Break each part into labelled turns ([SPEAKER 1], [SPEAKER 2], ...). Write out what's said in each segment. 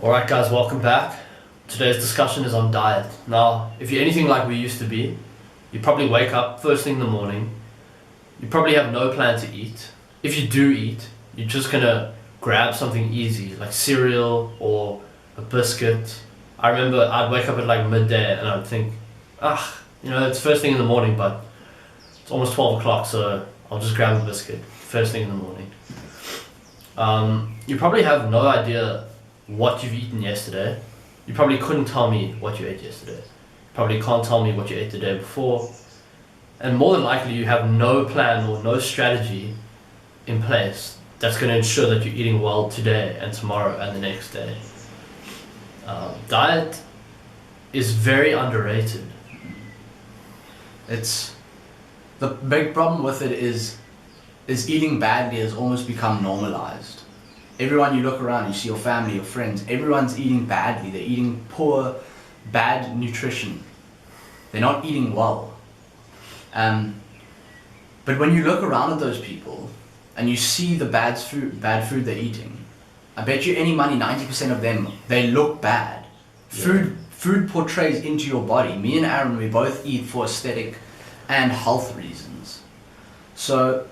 [SPEAKER 1] Alright guys, welcome back. Today's discussion is on diet. Now, if you're anything like we used to be, you probably wake up first thing in the morning, you probably have no plan to eat. If you do eat, you're just gonna grab something easy, like cereal or a biscuit. I remember I'd wake up at like midday and I'd think, it's first thing in the morning, but it's almost 12 o'clock, so I'll just grab a biscuit first thing in the morning. You probably have no idea what you've eaten yesterday. You probably couldn't tell me what you ate yesterday. You probably can't tell me what you ate the day before. And more than likely you have no plan or no strategy in place that's going to ensure that you're eating well today and tomorrow and the next day. Diet is very underrated.
[SPEAKER 2] It's the big problem with it is eating badly has almost become normalized. Everyone you look around, you see your family, your friends, everyone's eating badly. They're eating poor, bad nutrition. They're not eating well. But when you look around at those people and you see the bad food they're eating, I bet you any money 90% of them, they look bad.
[SPEAKER 1] Yeah.
[SPEAKER 2] Food portrays into your body. Me and Aaron, we both eat for aesthetic and health reasons. So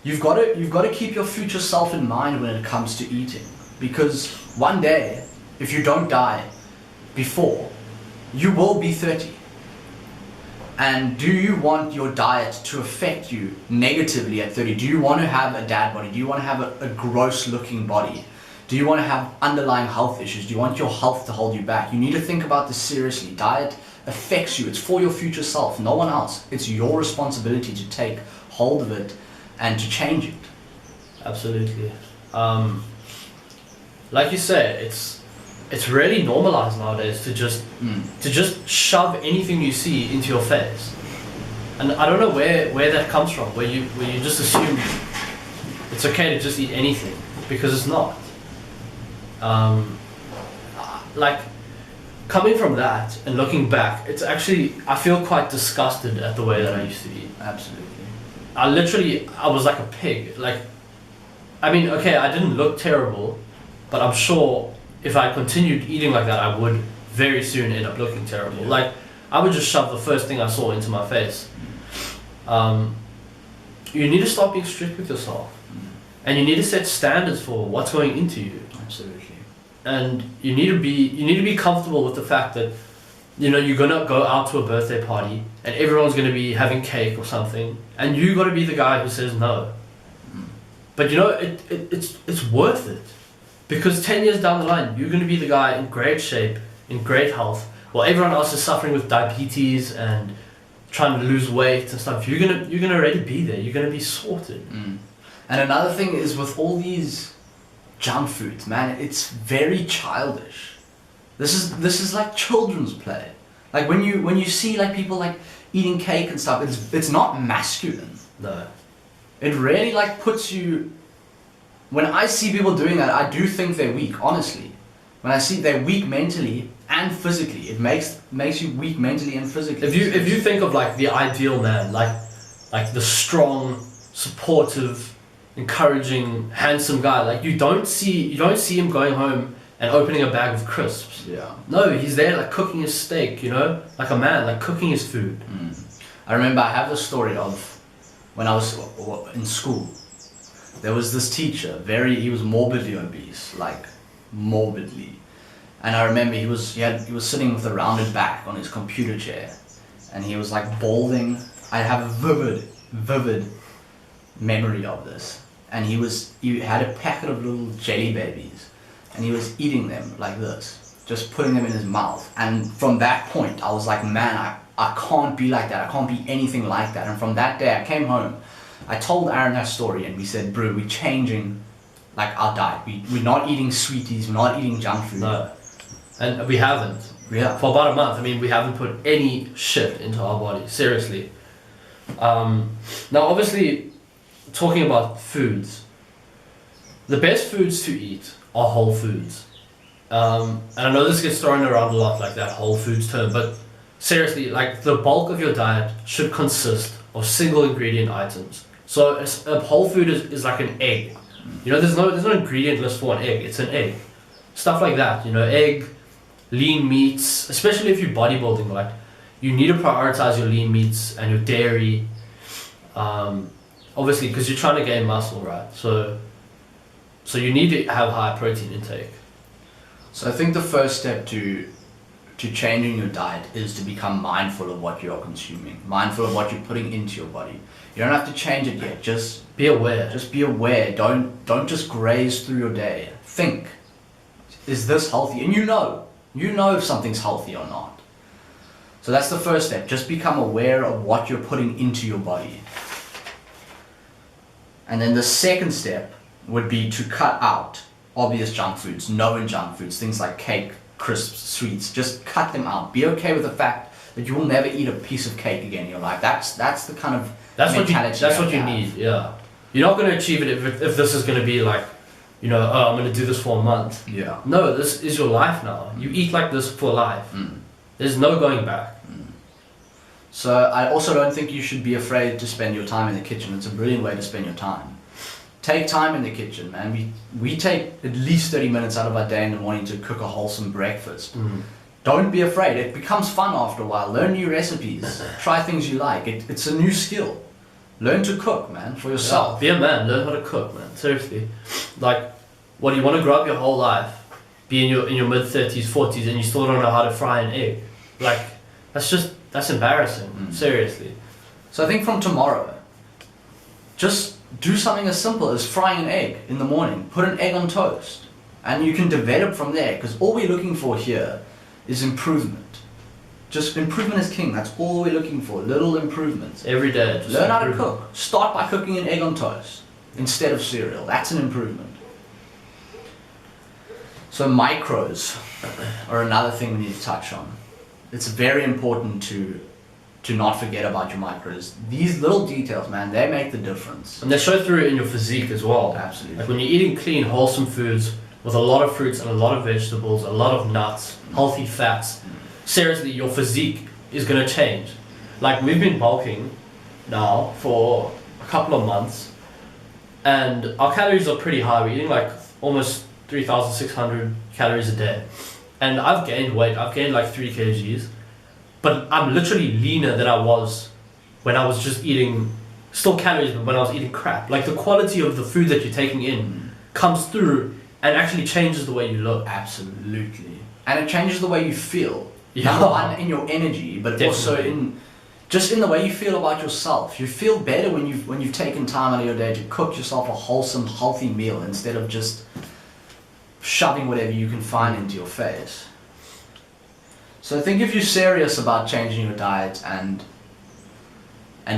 [SPEAKER 2] you've got to keep your future self in mind when it comes to eating, because one day, if you don't die before, you will be 30. And do you want your diet to affect you negatively at 30? Do you want to have a dad body? Do you want to have a gross looking body? Do you want to have underlying health issues? Do you want your health to hold you back? You need to think about this seriously. Diet affects you. It's for your future self, no one else. It's your responsibility to take hold of it and to change it.
[SPEAKER 1] Absolutely. Like you said, it's really normalized nowadays to just shove anything you see into your face. And I don't know where that comes from, where you just assume it's okay to just eat anything, because it's not. Like, coming from that and looking back, it's actually, I feel quite disgusted at the way that I used to eat.
[SPEAKER 2] Absolutely.
[SPEAKER 1] I was like a pig. I didn't look terrible, but I'm sure if I continued eating like that, I would very soon end up looking terrible.
[SPEAKER 2] Yeah.
[SPEAKER 1] Like, I would just shove the first thing I saw into my face. You need to stop being strict with yourself. And you need to set standards for what's going into you.
[SPEAKER 2] Absolutely.
[SPEAKER 1] And you need to be comfortable with the fact that, you're gonna go out to a birthday party and everyone's gonna be having cake or something, and you gotta be the guy who says no. But it's worth it, because 10 years down the line you're gonna be the guy in great shape, in great health, while everyone else is suffering with diabetes and trying to lose weight and stuff. You're gonna already be there. You're gonna be sorted.
[SPEAKER 2] And another thing is, with all these junk foods, man, it's very childish. This is like children's play. Like when you see like people like eating cake and stuff, it's not masculine.
[SPEAKER 1] No.
[SPEAKER 2] It really like puts you. When I see people doing that, I do think they're weak. Honestly, when I see they're weak mentally and physically, it makes you weak mentally and physically.
[SPEAKER 1] If you think of like the ideal man, like the strong, supportive, encouraging, handsome guy, like you don't see him going home and opening a bag of crisps.
[SPEAKER 2] Yeah.
[SPEAKER 1] No, he's there like cooking his steak, like a man, like cooking his food.
[SPEAKER 2] I remember I have the story of when I was in school. There was this teacher, he was morbidly obese, like morbidly. And I remember he was sitting with a rounded back on his computer chair, and he was like balding. I have a vivid memory of this. And he had a packet of little jelly babies, and he was eating them like this, just putting them in his mouth. And from that point, I was like, man, I can't be like that. I can't be anything like that. And from that day, I came home. I told Aaron that story, and we said, bro, we're changing like our diet. We're not eating sweeties. We're not eating junk food.
[SPEAKER 1] No, and we haven't.
[SPEAKER 2] Yeah.
[SPEAKER 1] For about a month. We haven't put any shit into our body. Seriously. Now, obviously, talking about foods, the best foods to eat are whole foods. And I know this gets thrown around a lot, like that whole foods term, but seriously, like the bulk of your diet should consist of single ingredient items. So a whole food is like an egg. There's no ingredient list for an egg. It's an egg. stuff like that. You know, egg, lean meats, especially if you're bodybuilding. Like, you need to prioritize your lean meats and your dairy. Obviously, because you're trying to gain muscle, right? So you need to have high protein intake.
[SPEAKER 2] So I think the first step to changing your diet is to become mindful of what you are consuming, mindful of what you're putting into your body. You don't have to change it yet. Just
[SPEAKER 1] be aware.
[SPEAKER 2] Just be aware. Don't just graze through your day. Think, is this healthy? And you know if something's healthy or not. So that's the first step. Just become aware of what you're putting into your body. And then the second step would be to cut out obvious junk foods, known junk foods, things like cake, crisps, sweets. Just cut them out. Be okay with the fact that you will never eat a piece of cake again in your life. That's the kind of mentality
[SPEAKER 1] that's what you need. Yeah, you're not going to achieve it if this is going to be like, you know, oh, I'm going to do this for a month.
[SPEAKER 2] Yeah.
[SPEAKER 1] No, this is your life now. You eat like this for life. There's no going back.
[SPEAKER 2] So I also don't think you should be afraid to spend your time in the kitchen. It's a brilliant way to spend your time. Take time in the kitchen, man. We take at least 30 minutes out of our day in the morning to cook a wholesome breakfast. Don't be afraid. It becomes fun after a while. Learn new recipes. Try things you like. It's a new skill. Learn to cook, man, for yourself.
[SPEAKER 1] Yeah, be a man. Learn how to cook, man. Seriously. Like, what, do you want to grow up your whole life, be in your mid-30s, 40s, and you still don't know how to fry an egg? Like, that's embarrassing. Seriously.
[SPEAKER 2] So I think from tomorrow, just do something as simple as frying an egg in the morning. Put an egg on toast. And you can develop from there, because all we're looking for here is improvement. Just improvement is king. That's all we're looking for. Little improvements.
[SPEAKER 1] Every day. Just
[SPEAKER 2] learn how to cook. Start by cooking an egg on toast instead of cereal. That's an improvement. So macros are another thing we need to touch on. It's very important to not forget about your macros. These little details, man, they make the difference.
[SPEAKER 1] And they show through in your physique as well.
[SPEAKER 2] Absolutely.
[SPEAKER 1] Like when you're eating clean, wholesome foods with a lot of fruits and a lot of vegetables, a lot of nuts, healthy fats, seriously, your physique is going to change. Like, we've been bulking now for a couple of months, and our calories are pretty high. We're eating like almost 3,600 calories a day. And I've gained weight. I've gained like 3 kgs. But I'm literally leaner than I was when I was just eating, still calories, but when I was eating crap. Like, the quality of the food that you're taking in comes through and actually changes the way you look.
[SPEAKER 2] Absolutely. And it changes the way you feel.
[SPEAKER 1] Yeah.
[SPEAKER 2] Number one, in your energy, but
[SPEAKER 1] Definitely.
[SPEAKER 2] Also in the way you feel about yourself. You feel better when you've taken time out of your day to cook yourself a wholesome, healthy meal instead of just shoving whatever you can find into your face. So I think if you're serious about changing your diet and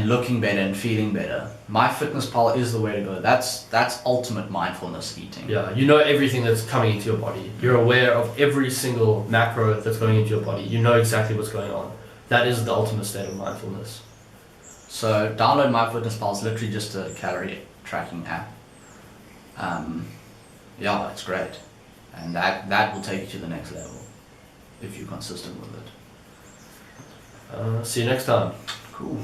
[SPEAKER 2] looking better and feeling better, MyFitnessPal is the way to go. That's ultimate mindfulness eating.
[SPEAKER 1] Yeah, you know everything that's coming into your body. You're aware of every single macro that's going into your body. You know exactly what's going on. That is the ultimate state of mindfulness.
[SPEAKER 2] So download MyFitnessPal. It's literally just a calorie tracking app. Yeah, it's great. And that will take you to the next level if you're consistent with it.
[SPEAKER 1] See you next time.
[SPEAKER 2] Cool.